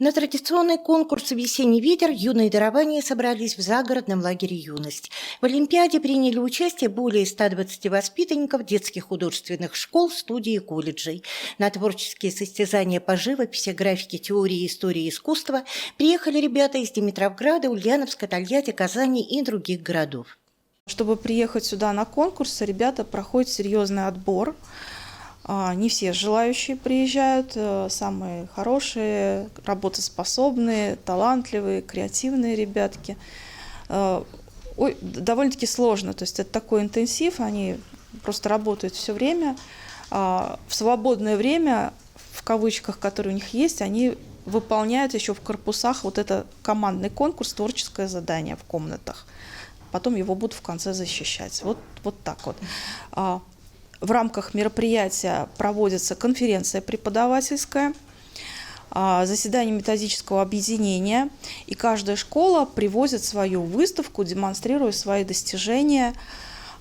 На традиционный конкурс «Весенний ветер» юные дарования собрались в загородном лагере «Юность». В Олимпиаде приняли участие более 120 воспитанников детских художественных школ, студий и колледжей. На творческие состязания по живописи, графике, теории, истории и искусства приехали ребята из Димитровграда, Ульяновска, Тольятти, Казани и других городов. Чтобы приехать сюда на конкурс, ребята проходят серьезный отбор. Не все желающие приезжают, самые хорошие, работоспособные, талантливые, креативные ребятки. Довольно-таки сложно, то есть это такой интенсив, они просто работают все время. В свободное время, в кавычках, которые у них есть, они выполняют еще в корпусах вот это командный конкурс, творческое задание в комнатах. Потом его будут в конце защищать. Вот так вот. В рамках мероприятия проводится конференция преподавательская, заседание методического объединения, и каждая школа привозит свою выставку, демонстрируя свои достижения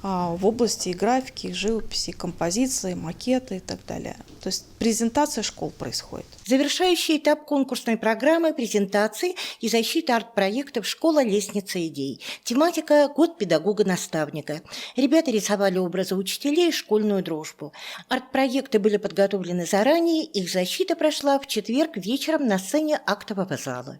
в области графики, живописи, композиции, макеты и так далее. То есть презентация школ происходит. Завершающий этап конкурсной программы – презентации и защита арт-проектов «Школа. Лестница идей». Тематика – «Год педагога-наставника». Ребята рисовали образы учителей и школьную дружбу. Арт-проекты были подготовлены заранее, их защита прошла в четверг вечером на сцене актового зала.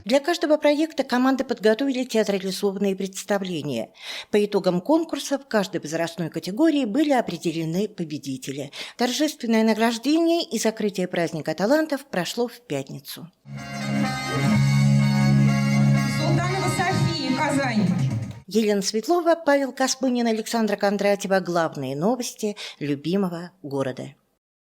Для каждого проекта команды подготовили театрализованные представления. По итогам конкурса в каждой возрастной категории были определены победители. Торжественное награждение и закрытие праздника талантов прошло в пятницу. Султанова София, Казань. Елена Светлова, Павел Каспынин, Александра Кондратьева. Главные новости любимого города.